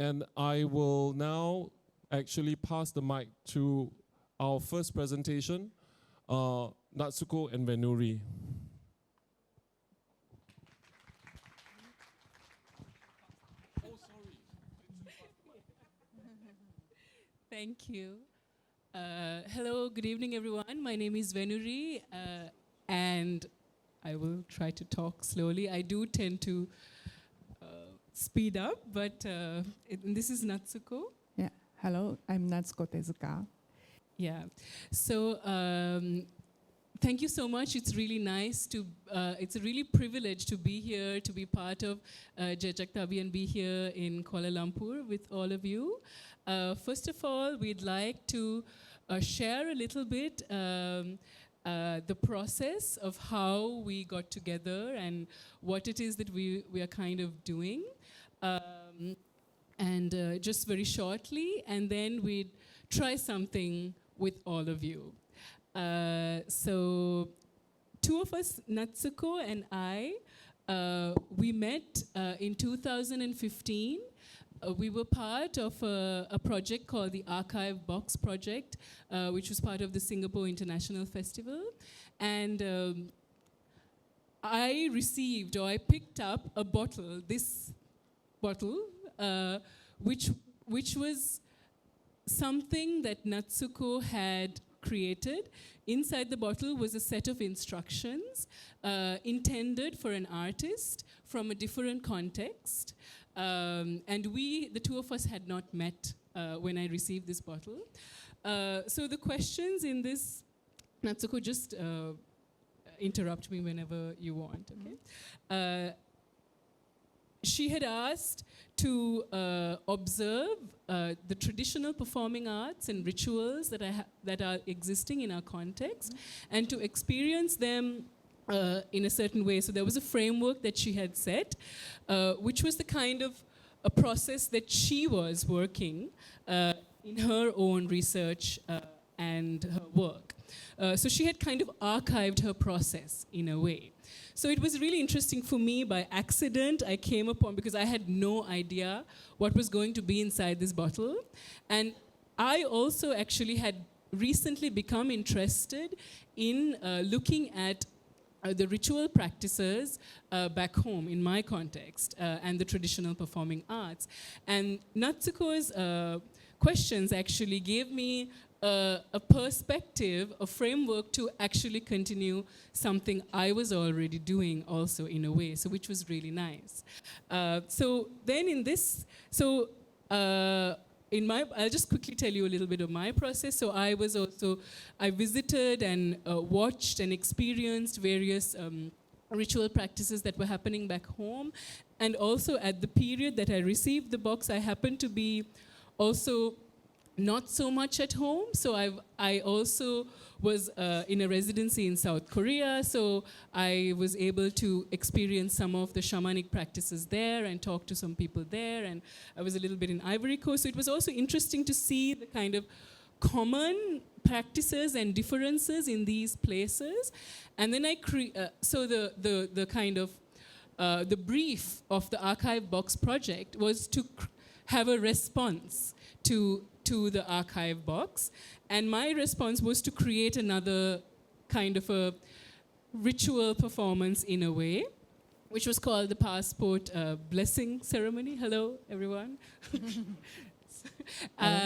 And I will now actually pass the mic to our first presentation, Natsuko and Venuri. Thank you. Hello, good evening, everyone. My name is Venuri, and I will try to talk slowly. I do tend to speed up, but this is Natsuko. Yeah. Hello, I'm Natsuko Tezuka. Yeah. So thank you so much. It's really nice to, it's a really privilege to be here, to be part of Jejak-旅and be here in Kuala Lumpur with all of you. First of all, we'd like to share a little bit the process of how we got together and what it is that we are kind of doing. And just very shortly, and then we'd try something with all of you. So two of us, Natsuko and I, we met in 2015. We were part of a project called the Archive Box Project, which was part of the Singapore International Festival. And I received, or I picked up a bottle, this bottle, which was something that Natsuko had created. Inside the bottle was a set of instructions intended for an artist from a different context. And the two of us had not met when I received this bottle. So the questions in this, Natsuko, just interrupt me whenever you want, okay? She had asked to observe the traditional performing arts and rituals that are existing in our context, and to experience them in a certain way. So there was a framework that she had set, which was the kind of a process that she was working in her own research and her work. So she had kind of archived her process in a way. So it was really interesting for me. By accident, I came upon, because I had no idea what was going to be inside this bottle. And I also actually had recently become interested in looking at the ritual practices back home in my context and the traditional performing arts. And Natsuko's questions actually gave me a perspective, a framework to actually continue something I was already doing also in a way, so which was really nice. So then in this, so I'll just quickly tell you a little bit of my process. So I visited and watched and experienced various ritual practices that were happening back home. And also at the period that I received the box, I happened to be also not so much at home. So I also was in a residency in South Korea. So I was able to experience some of the shamanic practices there and talk to some people there. And I was a little bit in Ivory Coast. So it was also interesting to see the kind of common practices and differences in these places. And then so the kind of the brief of the Archive Box project was to have a response to the Archive Box. And my response was to create another kind of a ritual performance in a way, which was called the Passport Blessing Ceremony. Hello, everyone.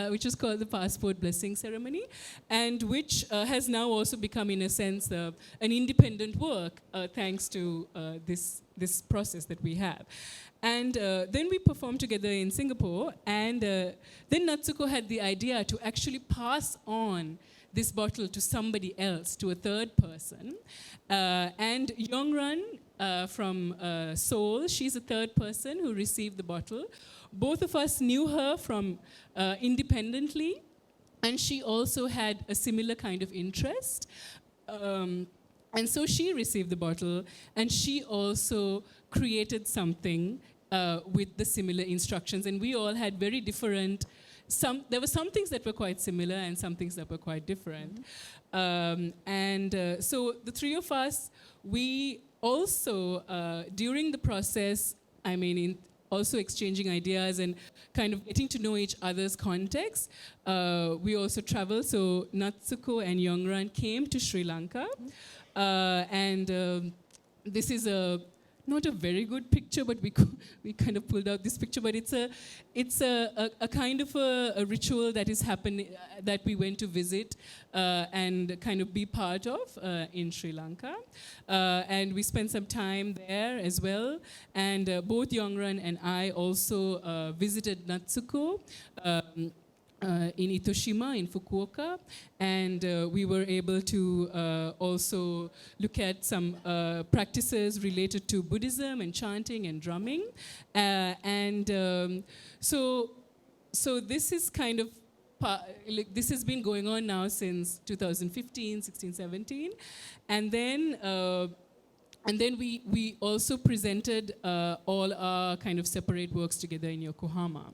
Which was called the Passport Blessing Ceremony, and which has now also become, in a sense, an independent work thanks to this process that we have. And then we performed together in Singapore, and then Natsuko had the idea to actually pass on this bottle to somebody else, to a third person. And Yongran from Seoul, she's a third person who received the bottle. Both of us knew her from independently, and she also had a similar kind of interest. And so she received the bottle, and she also created something with the similar instructions. And we all had very different, there were some things that were quite similar and some things that were quite different. So the three of us, we also, during the process, I mean, also exchanging ideas and kind of getting to know each other's context, we also traveled. So Natsuko and Yongran came to Sri Lanka. And this is not a very good picture, but we kind of pulled out this picture. But it's a kind of a ritual that is happening, that we went to visit and kind of be part of in Sri Lanka. And we spent some time there as well. And both Yongran and I also visited Natsuko in Itoshima, in Fukuoka, and we were able to also look at some practices related to Buddhism and chanting and drumming. So this is kind of, this has been going on now since 2015, 16, 17. And then we also presented all our kind of separate works together in Yokohama.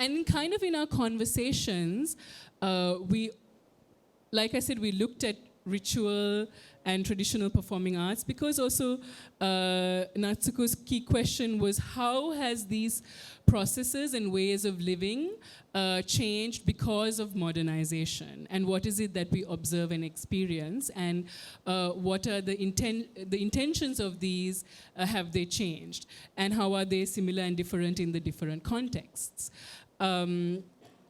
And kind of in our conversations, like I said, we looked at ritual and traditional performing arts, because also Natsuko's key question was, how has these processes and ways of living changed because of modernization? And what is it that we observe and experience? And what are the intentions of these, have they changed? And how are they similar and different in the different contexts?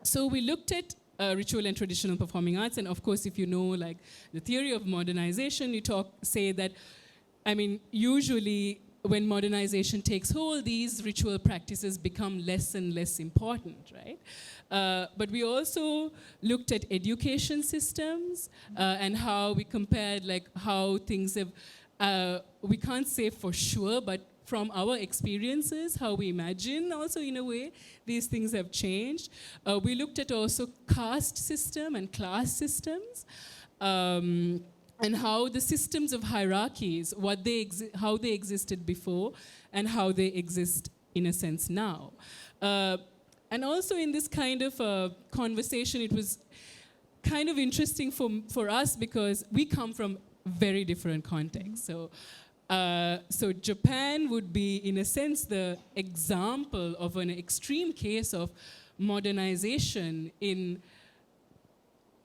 So we looked at ritual and traditional performing arts, and of course, if you know like the theory of modernization, you say that, I mean, usually when modernization takes hold, these ritual practices become less and less important, right? But we also looked at education systems and how we compared like how things have, we can't say for sure, but from our experiences, how we imagine also in a way these things have changed. We looked at also caste system and class systems, and how the systems of hierarchies, how they existed before and how they exist in a sense now. And also in this kind of conversation, it was kind of interesting for us because we come from very different contexts. So Japan would be, in a sense, the example of an extreme case of modernization in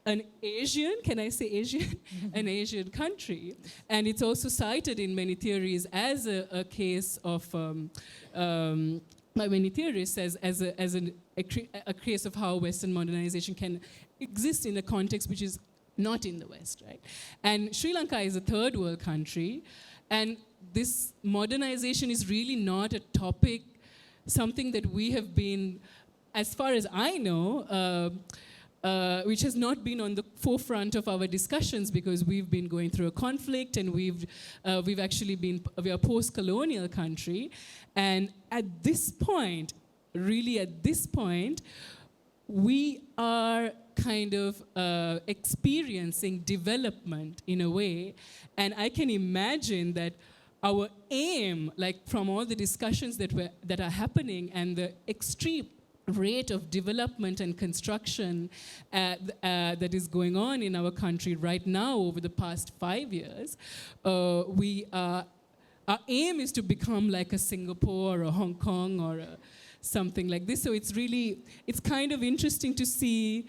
an Asian, can I say Asian? An Asian country. And it's also cited in many theories as a case of, by many theorists, as a case of how Western modernization can exist in a context which is not in the West, right? And Sri Lanka is a third world country. And this modernization is really not a topic, something that we have been, as far as I know, which has not been on the forefront of our discussions, because we've been going through a conflict, and we've actually been, we are a post-colonial country. And at this point, really at this point, we are kind of experiencing development in a way. And I can imagine that our aim, like from all the discussions that are happening and the extreme rate of development and construction that is going on in our country right now over the past 5 years, our aim is to become like a Singapore or a Hong Kong or something like this. So it's kind of interesting to see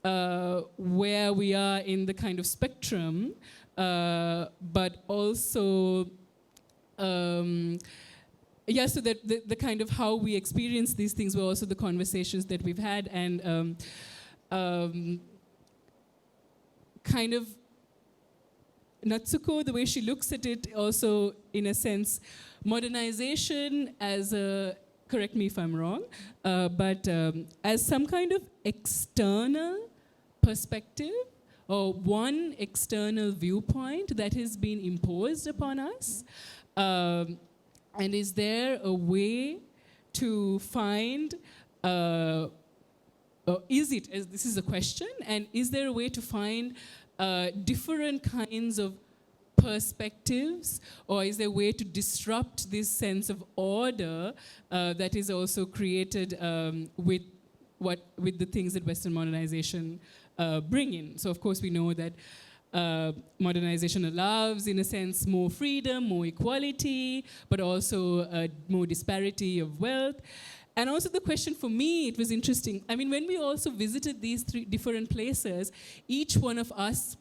where we are in the kind of spectrum, but also, so that the kind of how we experience these things were also the conversations that we've had, and kind of Natsuko, the way she looks at it, also in a sense, modernization as a, correct me if I'm wrong, but as some kind of external perspective or one external viewpoint that has been imposed upon us. And is there a way to find, this is a question, and is there a way to find different kinds of perspectives, or is there a way to disrupt this sense of order that is also created with the things that Western modernization bring in? So of course we know that modernization allows, in a sense, more freedom, more equality, but also more disparity of wealth. And also the question for me, it was interesting. I mean, when we also visited these 3 different places, each one of us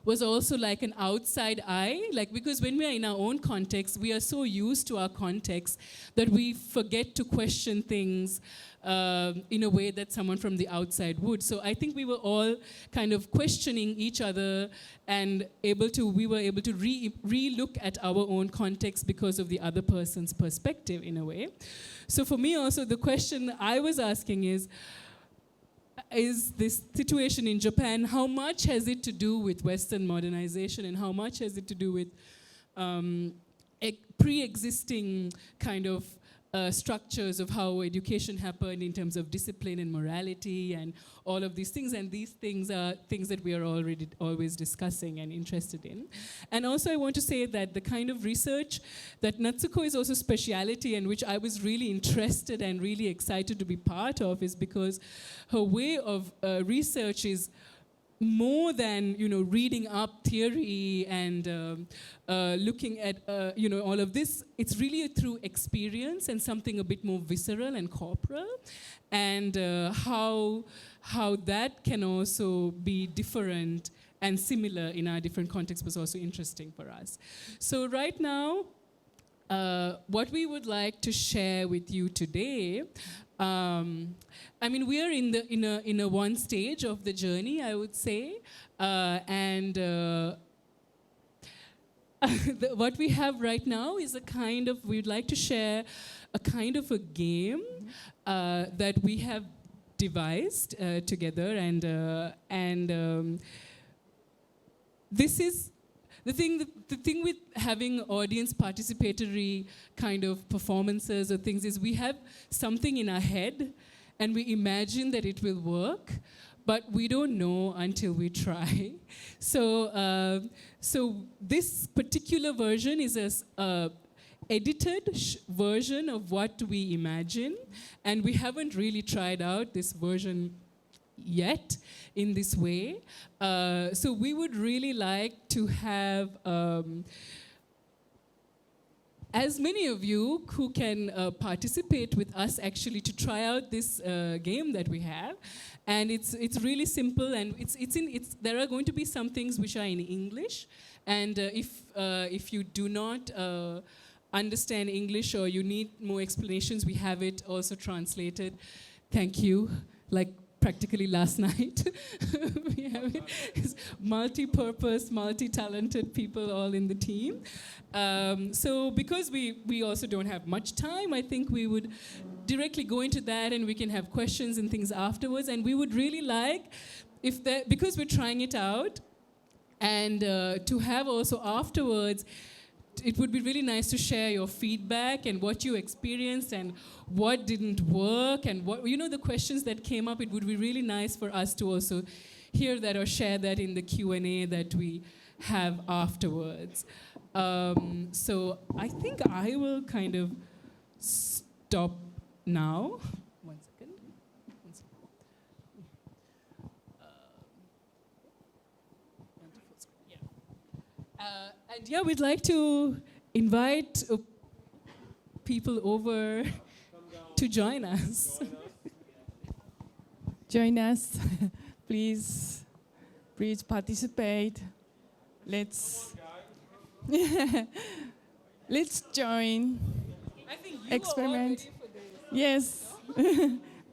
was also like an outside eye, like, because when we are in our own context, we are so used to our context that we forget to question things in a way that someone from the outside would. So I think we were all kind of questioning each other and we were able to re-look at our own context because of the other person's perspective in a way. So for me also, the question I was asking is this situation in Japan, how much has it to do with Western modernization and how much has it to do with pre-existing kind of structures of how education happened in terms of discipline and morality and all of these things. And these things are things that we are already always discussing and interested in. And also I want to say that the kind of research that Natsuko is also speciality and which I was really interested and really excited to be part of is because her way of research is more than reading up theory and looking at all of this. It's really through experience and something a bit more visceral and corporal, and how that can also be different and similar in our different contexts was also interesting for us. So right now, what we would like to share with you today, I mean, we are in a one stage of the journey, I would say, and what we have right now is we'd like to share a kind of a game that we have devised together, and this is the thing with having audience participatory kind of performances or things is we have something in our head and we imagine that it will work, but we don't know until we try. So this particular version is a edited version of what we imagine, and we haven't really tried out this version yet in this way. So we would really like to have as many of you who can participate with us actually to try out this game that we have. And it's really simple, and there are going to be some things which are in English, and if you do not understand English or you need more explanations, we have it also translated. Thank you. Like practically last night. We have it. It's multi-purpose, multi-talented people all in the team. So because we also don't have much time, I think we would directly go into that and we can have questions and things afterwards. And we would really like, because we're trying it out, and to have also afterwards, it would be really nice to share your feedback and what you experienced and what didn't work and what, the questions that came up. It would be really nice for us to also hear that or share that in the Q&A that we have afterwards. So I think I will kind of stop now. One second. And yeah, we'd like to invite people over to join us. Join us, please participate. Let's join. I think you Experiment. are all ready for this. Yes,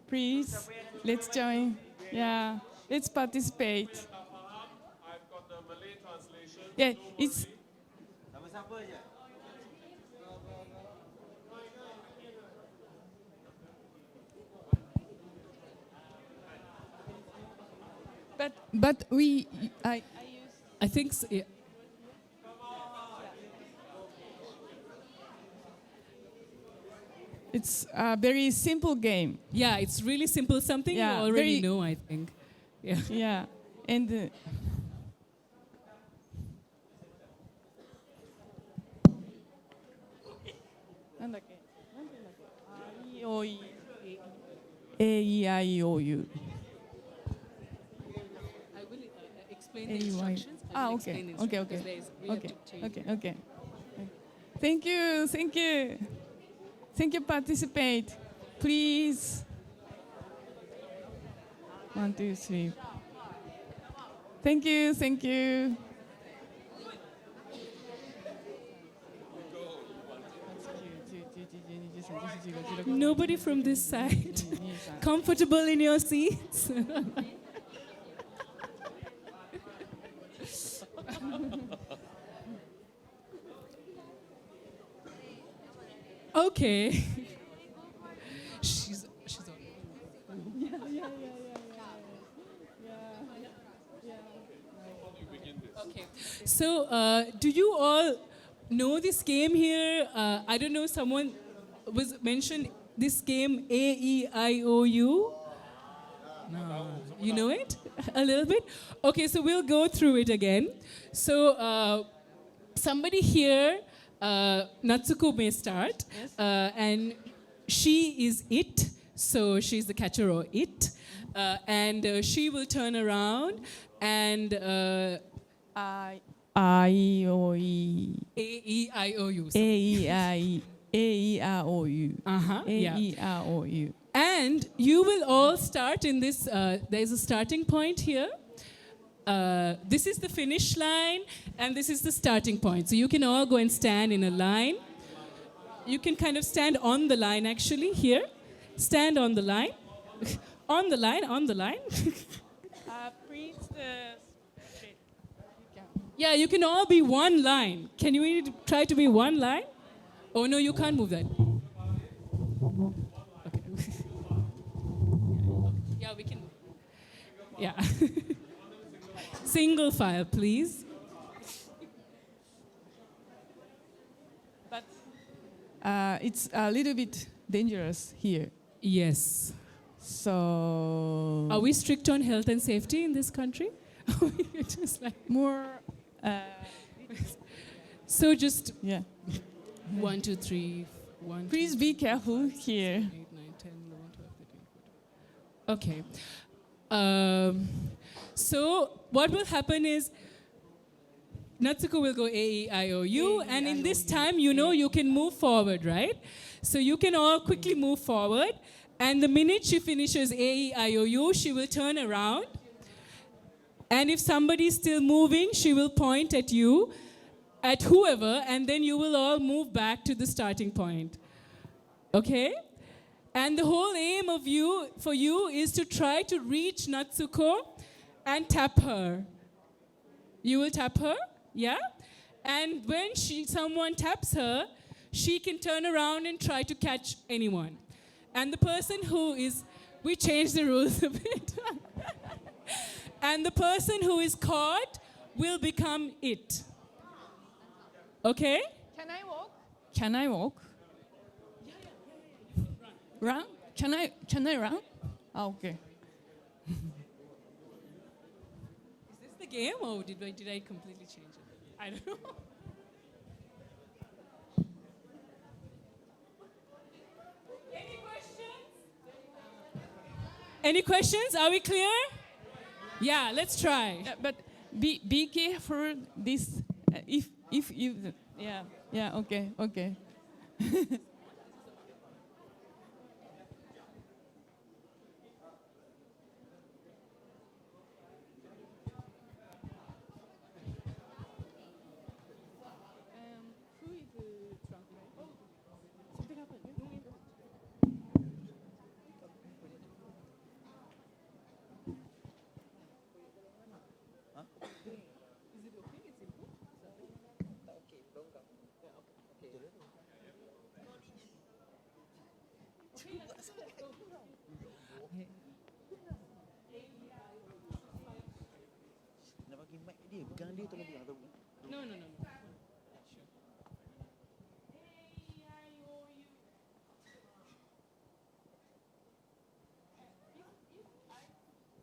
please, let's join. Yeah, let's participate. I've got the Malay translation. Yeah, it's but I think so, yeah. it's a very simple game. Yeah, it's really simple. Something Yeah, you already very- know, I think. Yeah. Yeah, and A-E-I-O-U. I will explain the Anyway. instructions. Ah, explain okay. the Okay, instruction, okay. because we have Okay, to change okay, it. okay. Thank you, thank you. Thank you, participate. Please. 1, 2, 3. Thank you, thank you. Nobody from this side. Comfortable in your seats? Okay. She's on. Okay. So, do you all know this game here? I don't know. Someone was mentioned this game AEIOU. No, you know it a little bit. Okay, so we'll go through it again. So, somebody here, Natsuko may start, and she is it. So she's the catcher or it, and she will turn around and I-O-E. AEIOU. A-E-I. A-E-I-O-U. Yeah. A-E-I-O-U. And you will all start in this. There's a starting point here. This is the finish line, and this is the starting point. So you can all go and stand in a line. You can kind of stand on the line, actually, here. Stand on the line. On the line, on the line. Please, Yeah, you can all be one line. Can you try to be one line? Oh, no, you can't move that. Okay. Yeah, we can. Yeah. Single file, please. But it's a little bit dangerous here. Yes. So Are we strict on health and safety in this country? Just like, more? so just Yeah. 1, 2, 3, 1. Please be careful here. 8, 9, 10, 11, 12, 13, 14. Okay. So what will happen is Natsuko will go AEIOU, and in this time, you know, you can move forward, right? So you can all quickly move forward, and the minute she finishes AEIOU, she will turn around, and if somebody is still moving, she will point at you, at whoever, and then you will all move back to the starting point. Okay? And the whole aim for you is to try to reach Natsuko and tap her. You will tap her, yeah? And when someone taps her, she can turn around and try to catch anyone. And the person we changed the rules a bit. And the person who is caught will become it. Okay? Can I walk? Can I walk? Run? Can I run? Ah, okay. Is this the game, or did I completely change it? I don't know. Any questions? Any questions? Are we clear? Yeah, let's try. But be careful. This if you yeah okay. Nak bagi mic dia, pegang dia tolong pegang atau bukan? No.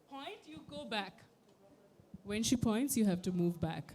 Point, you go back. When she points, you have to move back.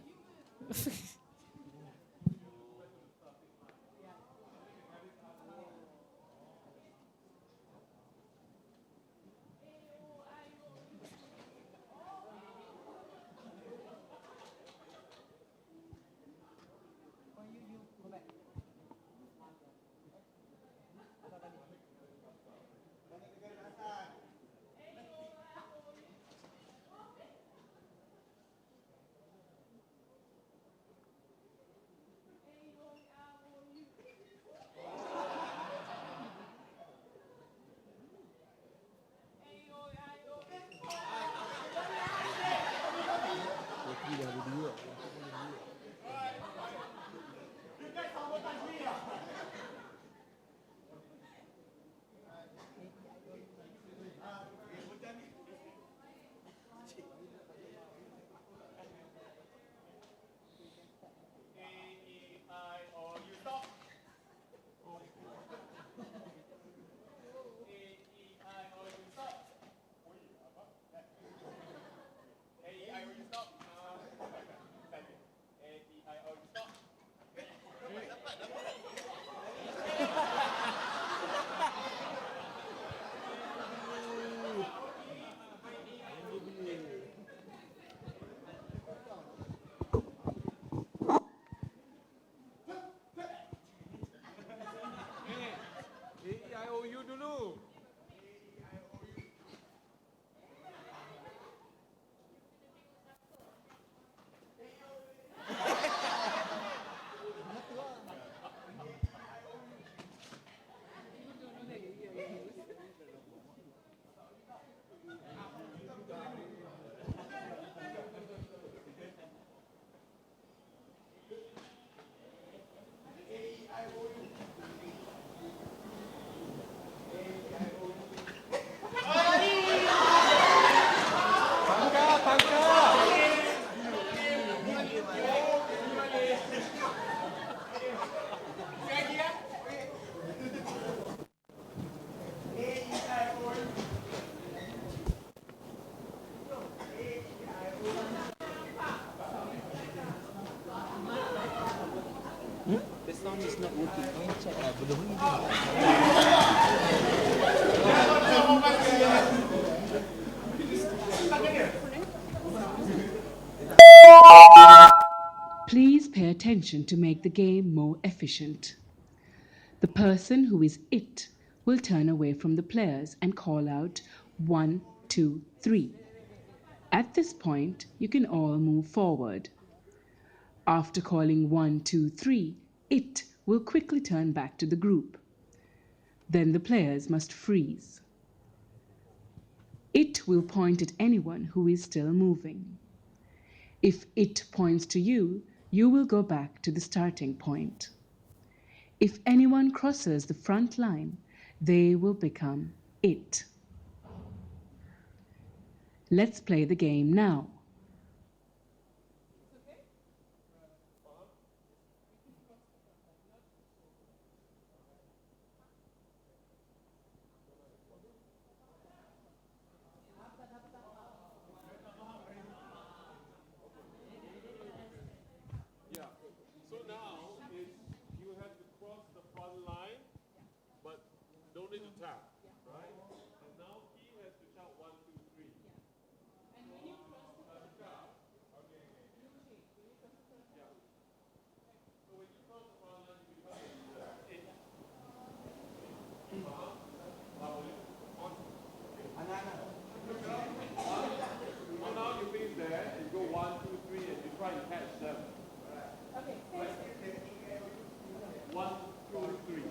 dulu. The sound is not working. Can you check? Belum ni. Please pay attention to make the game more efficient. The person who is it will turn away from the players and call out 1, 2, 3. At this point, you can all move forward. After calling 1, 2, 3, it will quickly turn back to the group. Then the players must freeze. It will point at anyone who is still moving. If it points to you, you will go back to the starting point. If anyone crosses the front line, they will become it. Let's play the game now. Yeah. So now you have to cross the front line, but don't need to tap, right? And now he has to shout 1, 2, 3. And when you cross the front line, okay. Yeah. So when you cross the front line, you become it. So now you face there, and go 1, 2, 3, and you try and catch them. Okay. 1, 2, 3.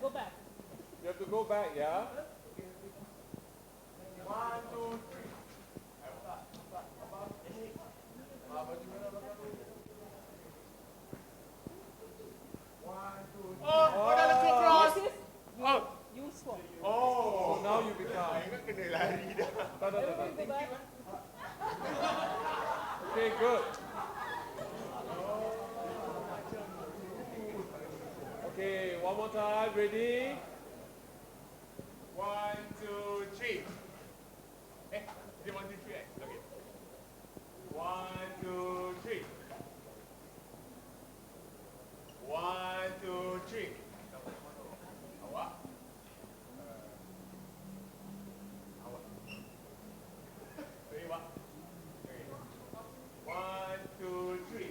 Go back. You have to go back, yeah? 1, 2, 3. You swap. Oh, now you become. Go back. Okay, good. Okay, one more time. Ready? 1, 2, 3. Eh, is it 1, 2, 3? Okay. 1, 2, 3. 1, 2, 3. Awak. Awak. Ready, Wak? Okay. 1, 2, 3.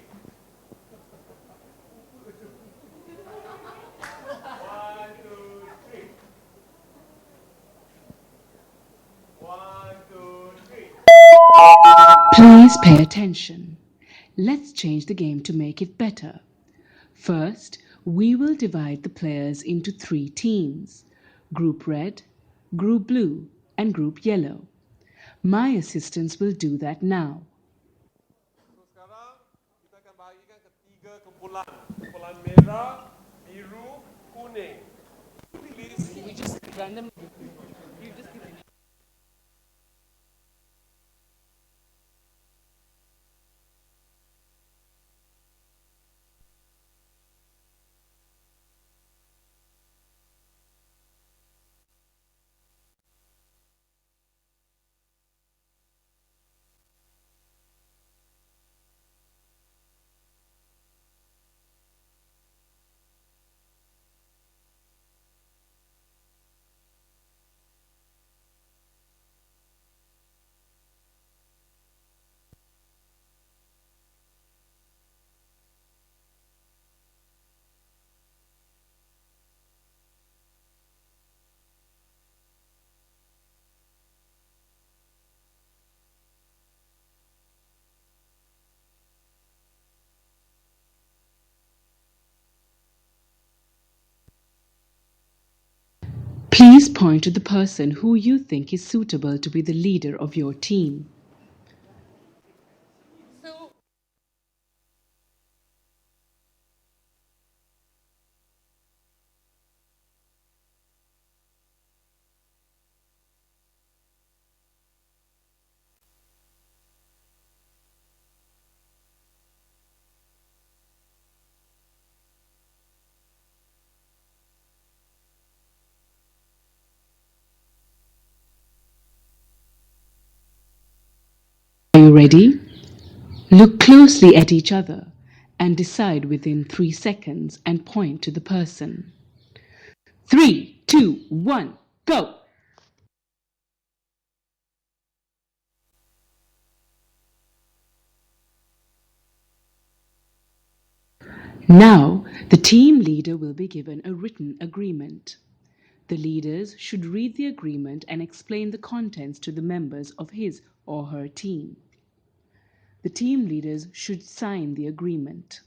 1, 2, 3. 1, 2, 3. Please pay attention. Let's change the game to make it better. First, we will divide the players into 3 teams: Group Red, Group Blue, and Group Yellow. My assistants will do that now. So sekarang kita akan bahagikan ke 3 kumpulan. Kumpulan merah, biru, kuning. Please. We just random. You just give it. Please point to the person who you think is suitable to be the leader of your team. Are you ready? Look closely at each other and decide within 3 seconds and point to the person. 3, 2, 1, go! Now, the team leader will be given a written agreement. The leaders should read the agreement and explain the contents to the members of his or her team. The team leaders should sign the agreement.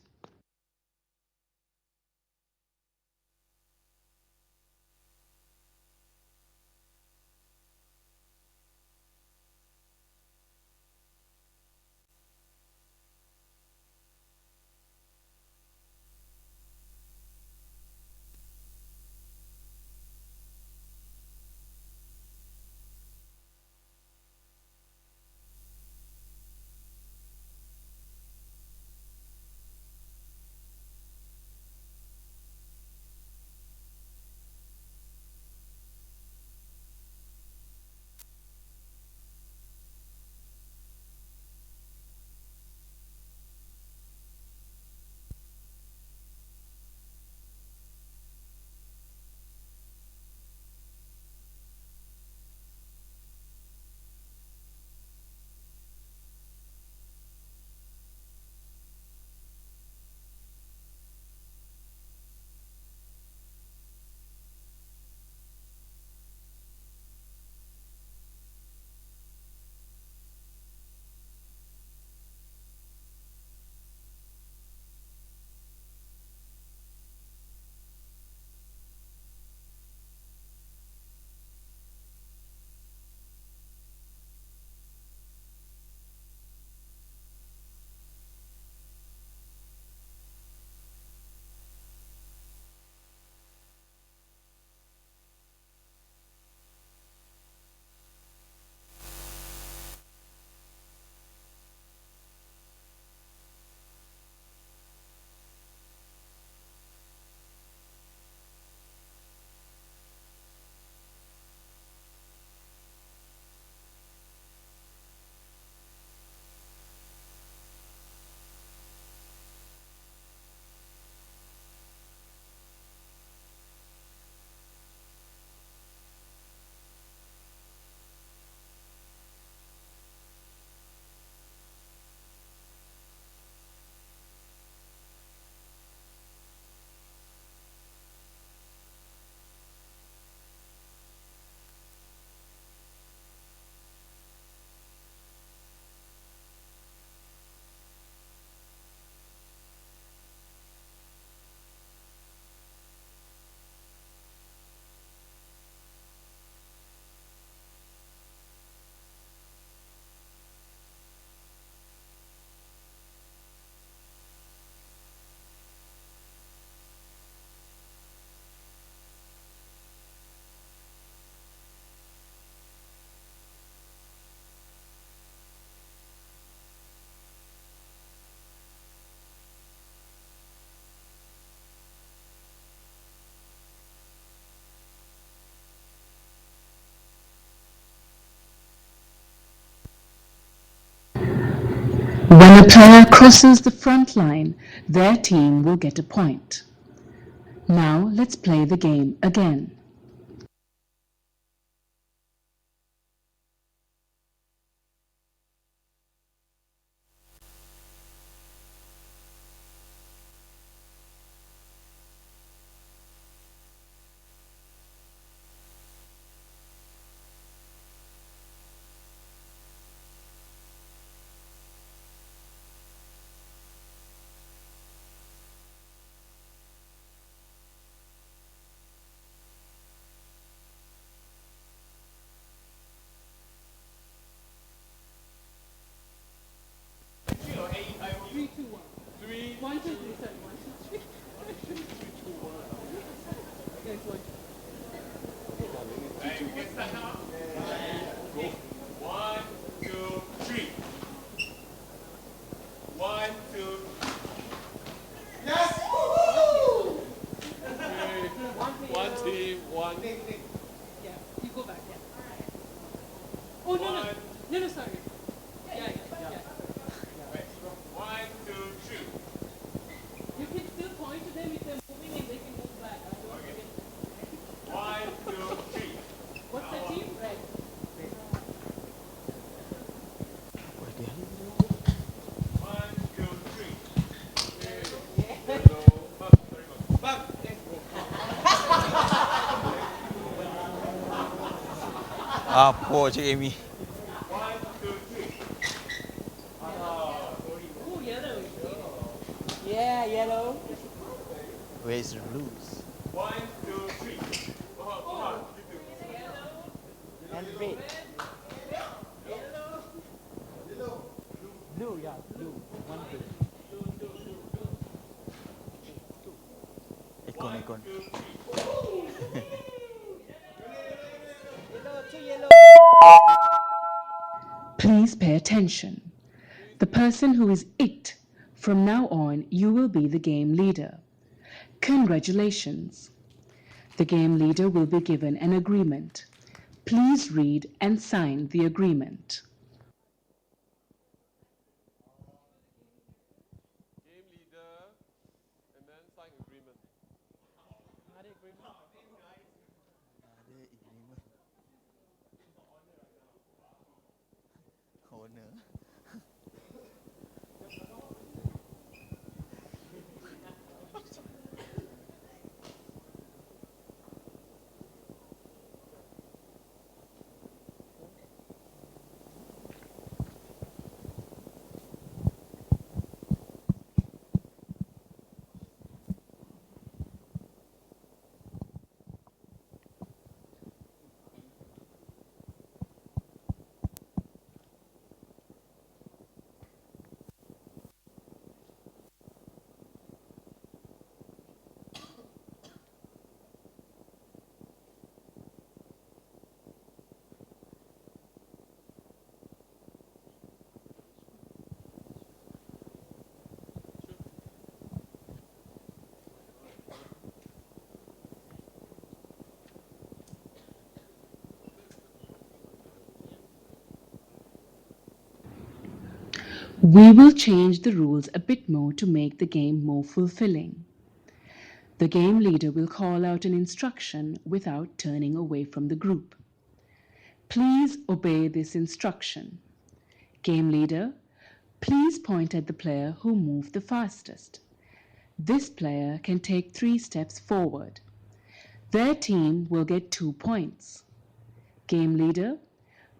When a player crosses the front line, their team will get a point. Now let's play the game again. can start now. Go. 1, 2, 3. 1, 2. Yes! Woohoo! Okay. One team, one. Yeah, you go back, yeah. Oh, no, no. No, no, sorry. Yeah. 1, 2, 3. You can still point to them if they're moving and they can move back. 1, 2, 3. What's the team? Red. Wah, dia hari ni. 1, 2, 3. Yellow. Sorry, Bang. Apa Cik Amy? 1, 2, 3. Oh, yellow. Yeah, yellow. Where is the blues? 1, 2, 3. And red. Blue, yeah, blue. One blue. Ikon. Yellow, two yellow. Please pay attention. The person who is it, from now on, you will be the game leader. Congratulations. The game leader will be given an agreement. Please read and sign the agreement. Game leader, and then sign agreement. Ada agreement. Honor. We will change the rules a bit more to make the game more fulfilling. The game leader will call out an instruction without turning away from the group. Please obey this instruction. Game leader, please point at the player who moved the fastest. This player can take 3 steps forward. Their team will get 2 points. Game leader,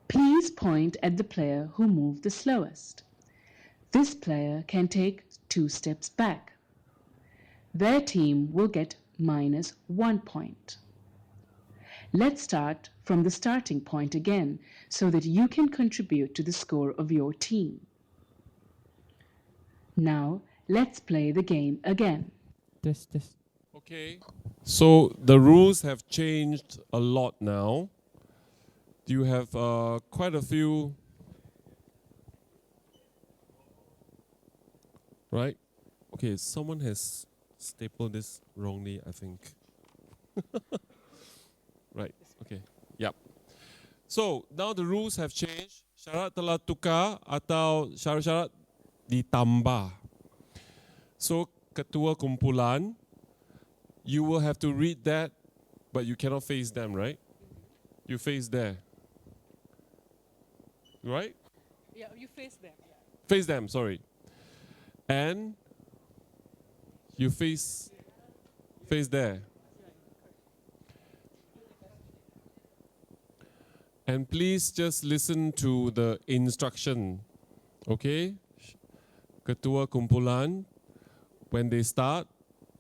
please point at the player who moved the slowest. This player can take 2 steps back. Their team will get -1 point. Let's start from the starting point again so that you can contribute to the score of your team. Now, let's play the game again. Test. Okay. So the rules have changed a lot now. You have quite a few. Right? Okay, someone has stapled this wrongly, I think. Right, okay. Yep. So, now the rules have changed. Syarat telah tukar atau syarat-syarat ditambah. So, ketua kumpulan, you will have to read that, but you cannot face them, right? You face there. Right? Yeah, you face them. Face them, sorry. And you face there. And please just listen to the instruction. Okay? Ketua kumpulan, when they start,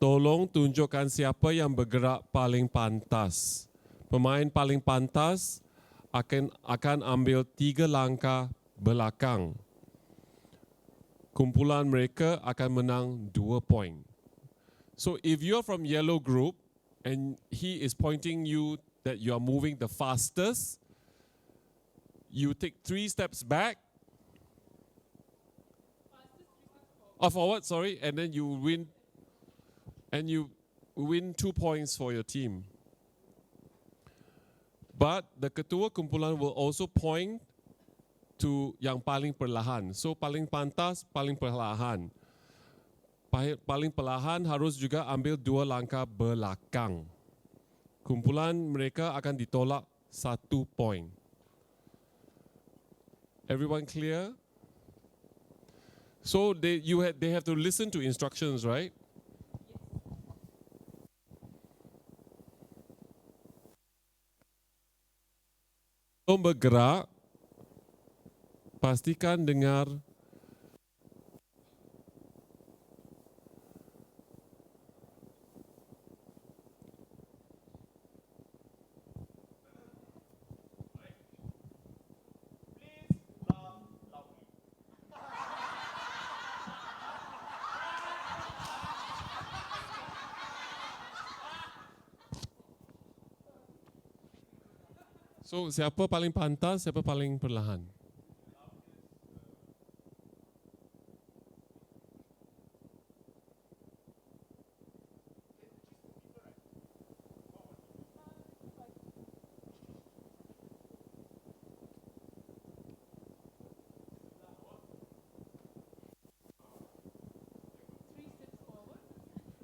tolong tunjukkan siapa yang bergerak paling pantas. Pemain paling pantas akan ambil 3 langkah belakang. Kumpulan mereka akan menang 2 poin. So if you're from yellow group and he is pointing you that you are moving the fastest, you take 3 steps back. Forward, sorry, and then you win. And you win 2 points for your team. But the ketua kumpulan will also point to yang paling perlahan. So paling pantas, paling perlahan. Paling perlahan harus juga ambil 2 langkah belakang. Kumpulan mereka akan ditolak 1 point. Everyone clear? So they have to listen to instructions, right? Sebelum bergerak, pastikan dengar So, siapa paling pantas, siapa paling perlahan?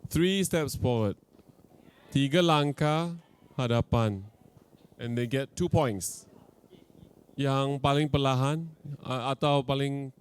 Three steps forward. 3 langkah hadapan. And they get 2 points. Yang paling perlahan atau paling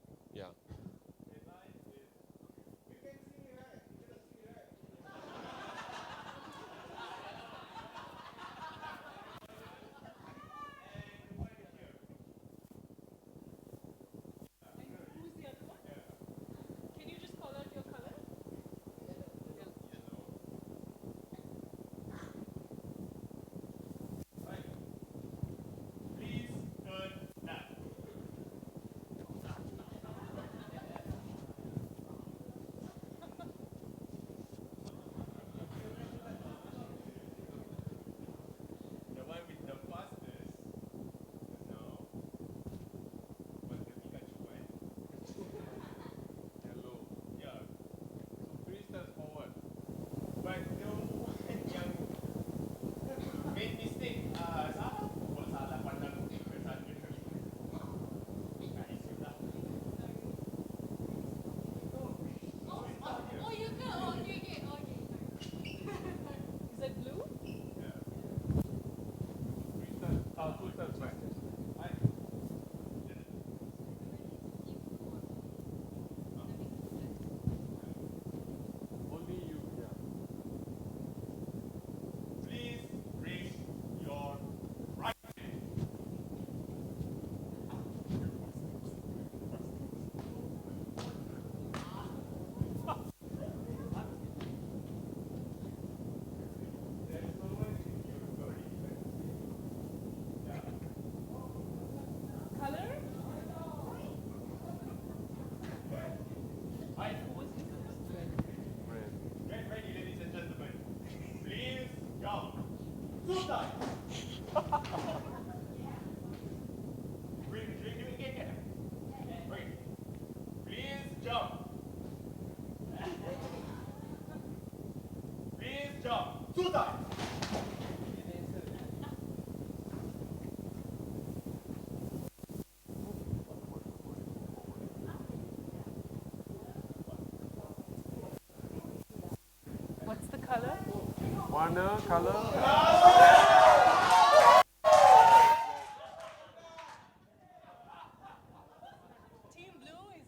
What's the color? warna, color. Team blue is.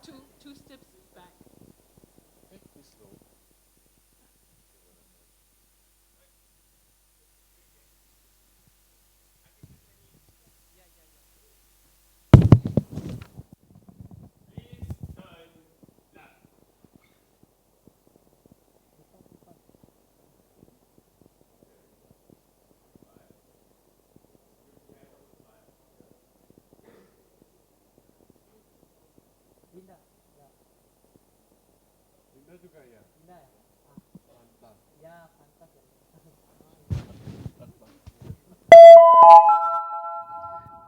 So two steps back.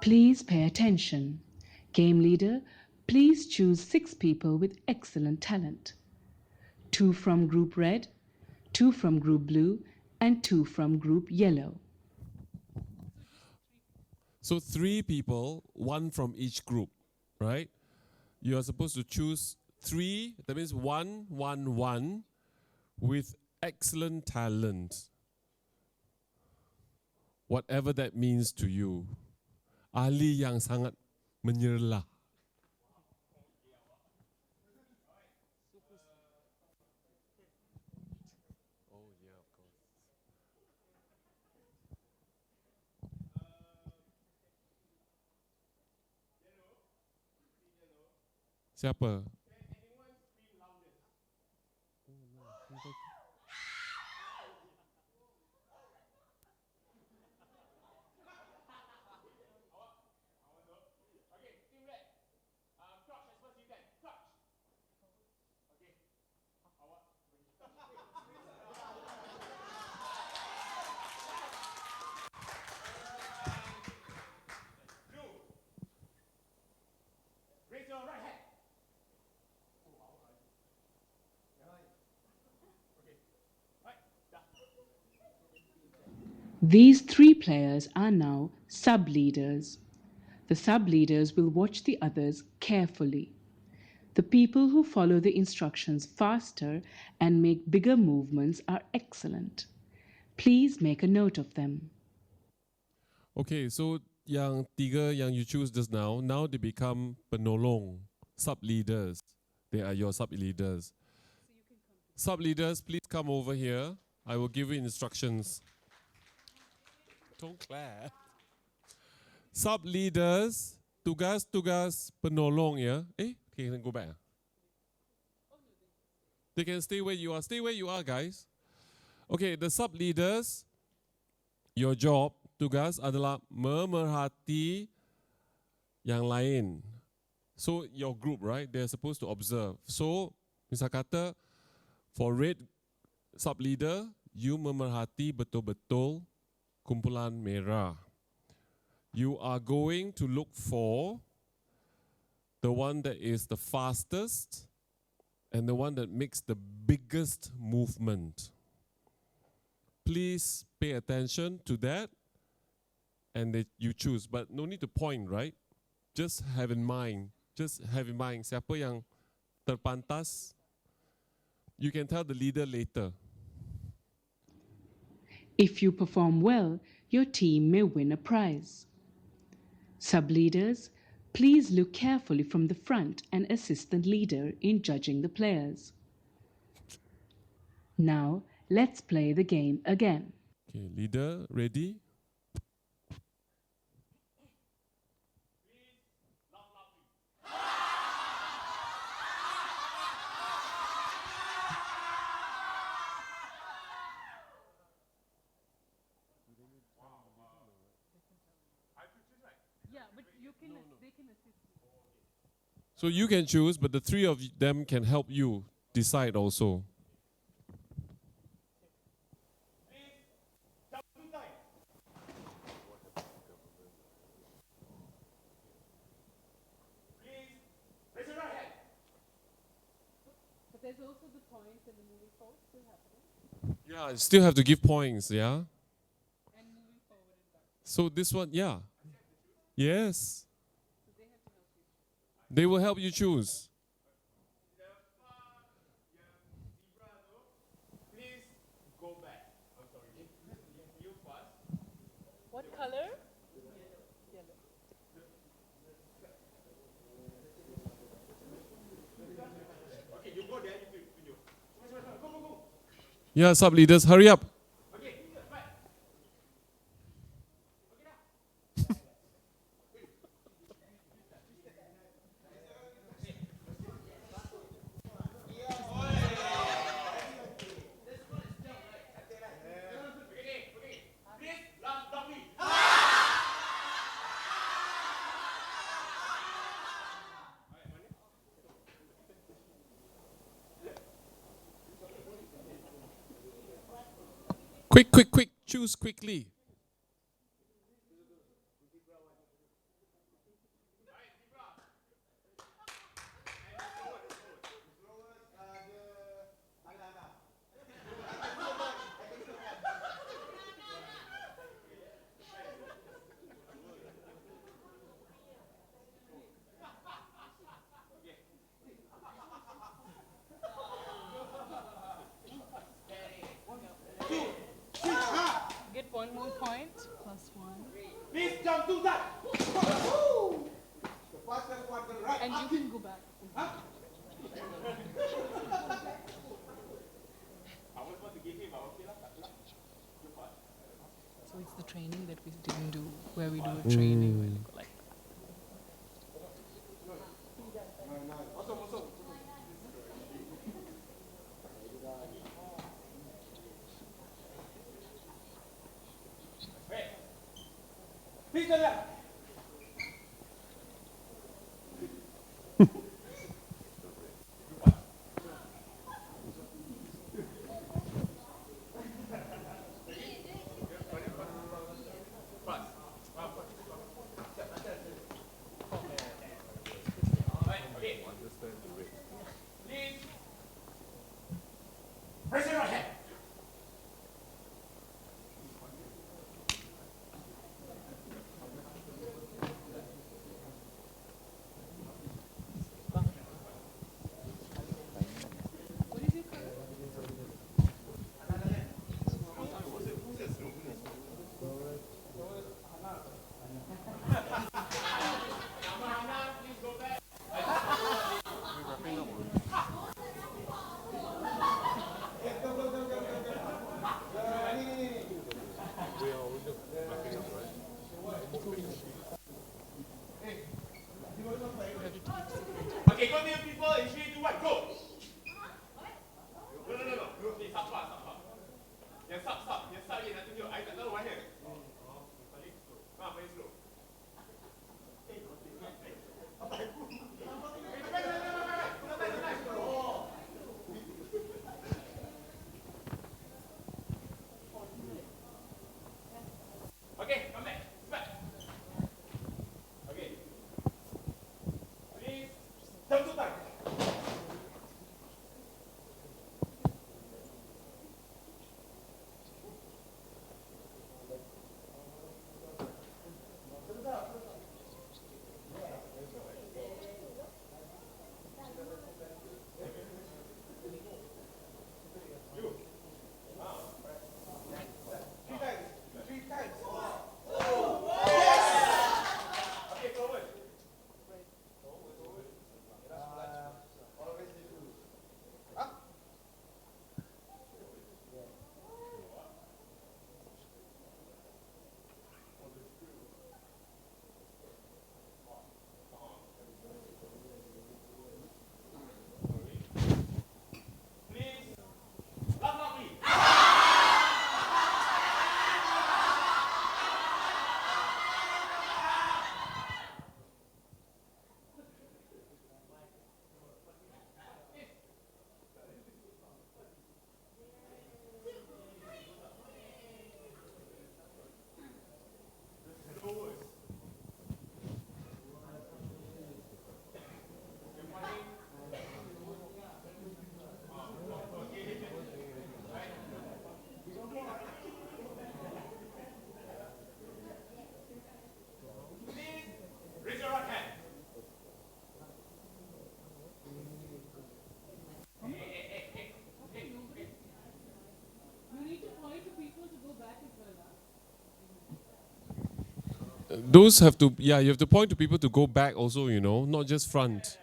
Please pay attention. Game leader, please choose 6 people with excellent talent. 2 from group red, 2 from group blue, and 2 from group yellow. So 3 people, 1 from each group, right? You are supposed to choose 3, that means 1, 1, 1, with excellent talent. Whatever that means to you. Ahli yang sangat menyerlah. Oh yeah, of course. Siapa? These 3 players are now sub-leaders. The sub-leaders will watch the others carefully. The people who follow the instructions faster and make bigger movements are excellent. Please make a note of them. Okay, so yang 3 yang you choose just now they become penolong, sub-leaders. They are your sub-leaders. Sub-leaders, please come over here. I will give you instructions. Don't clap. Sub-leaders, tugas-tugas penolong ya. Okay, then go back. They can stay where you are. Stay where you are, guys. Okay, the sub-leaders, your job, tugas adalah memerhati yang lain. So your group, right? They're supposed to observe. So, misal kata, for red sub-leader, you memerhati betul-betul kumpulan merah. You are going to look for the one that is the fastest and the one that makes the biggest movement. Please pay attention to that and that you choose. But no need to point, right? Just have in mind. Siapa yang terpantas. You can tell the leader later. If you perform well, your team may win a prize. Sub-leaders, please look carefully from the front and assist the leader in judging the players. Now, let's play the game again. Okay, leader, ready? Yeah, but they can assist you. So you can choose, but the 3 of them can help you decide also. But there's also the points and the moving forward still happening. Yeah, still have to give points, yeah? And moving forward and back. So this one, yeah. Yes. So they have to help you. They will help you choose. Please go back. I'm sorry. You first. What color? Okay, you go there, you. Go. Yeah, sub leaders, hurry up. Quick. Choose quickly. 1 more point. Plus 1. Please jump to that. Woo! The fastest one to the right. And you can go back. Huh? So it's the training that we didn't do, where we do a training, where you go like. Awesome, awesome. Hey. Please turn left. Raise your right hand. Okay, continue people in 3, 2, 1, go! No. Please, stop. Yes, stop. Yes, stop. Yes, nothing new. I tak tahu mana. Paling slow. Okay, come back. Okay. Please, jump to time. Three times. Okay, forward. Huh? Please, loudly. Raise your right hand. You need to point to people to go back as well. Those have to, you have to point to people to go back also, not just front.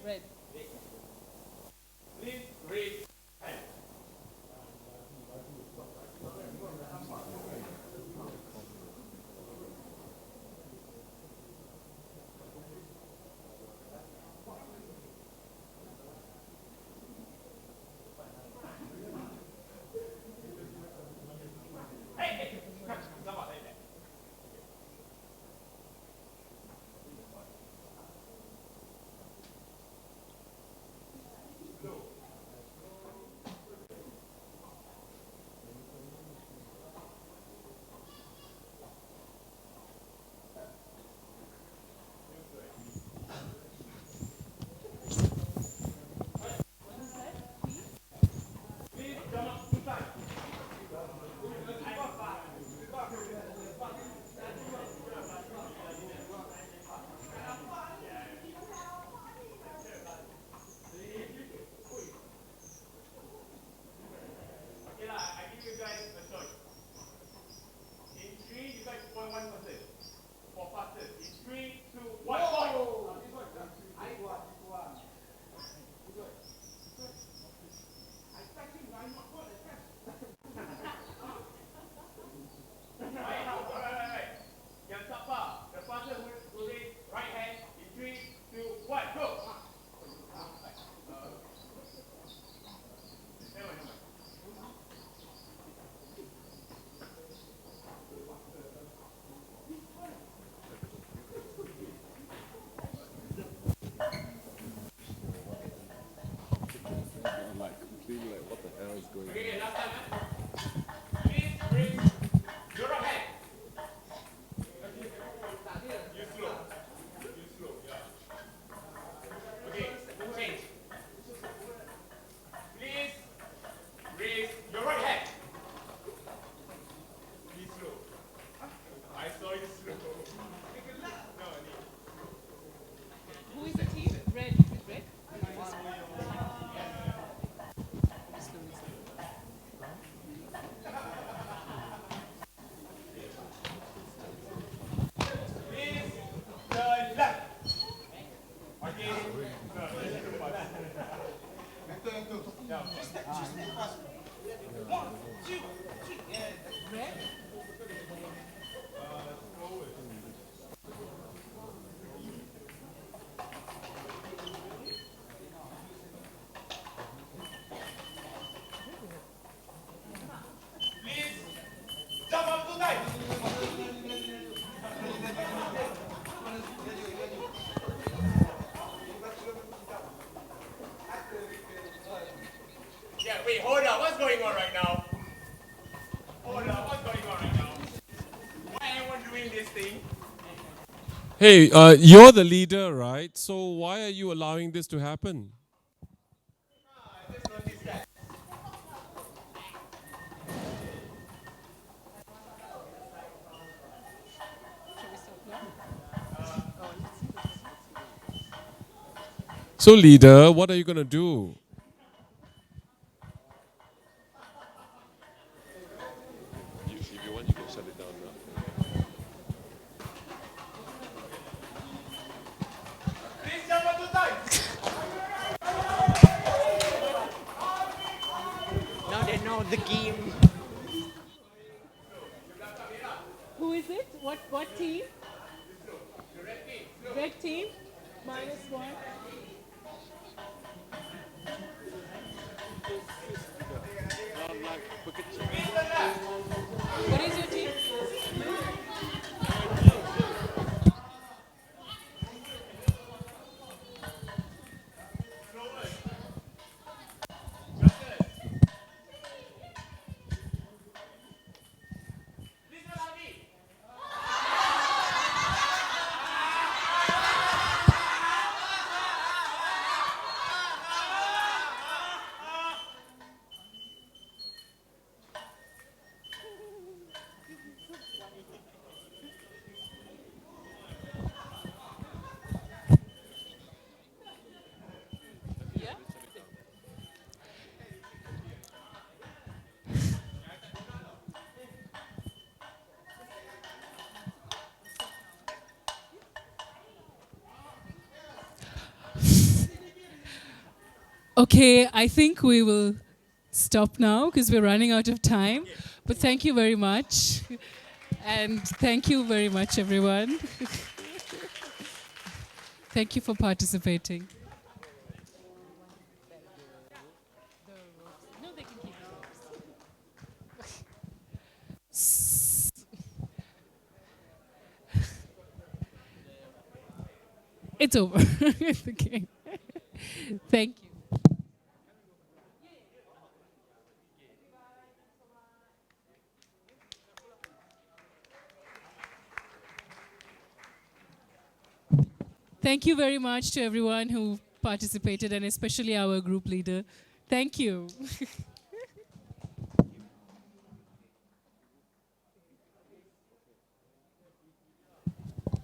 Red. Please raise hand. Sabar, saya tak. Please jump up 2 times. Okay lah, I give you guys a choice. In 3, you guys point one person. For fastest. In 3, 2, 1, point. Right. Yang siapa? The fastest will raise right hand. In 3, 2, 1, go. Never mind. Okay, last time. Please raise your right hand. You slow. You slow, yeah. Okay, change. Please raise your right hand. Be slow. I saw you slow. No, need. Who is the team? Red. Is red? Please turn left. Okay. No, that's too fast. Yeah, fast. Red? Please jump up 2 times. Yeah, wait, hold on. What's going on right now? Hold on, what's going on right now? Why everyone doing this thing? Hey, you're the leader, right? So why are you allowing this to happen? I just noticed that. So, leader, what are you going to do? If you want, you can shut it down now. Please jump up 2 times. Now they know the game. Who is it? What team? Red team. Minus 1. What is your team? Okay, I think we will stop now because we're running out of time. But thank you very much. And thank you very much, everyone. Thank you for participating. It's over. Okay. Thank you. Thank you very much to everyone who participated and especially our group leader. Thank you.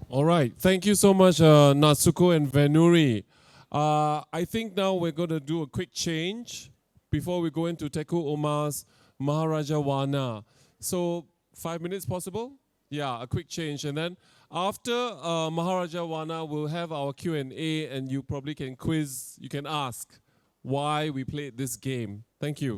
All right. Thank you so much, Natsuko and Venuri. I think now we're going to do a quick change before we go into Teku Umar's Maharaja Wana. So 5 minutes possible? Yeah, a quick change. And then after Maharaja Wana, we'll have our Q&A and you probably can quiz, you can ask why we played this game. Thank you.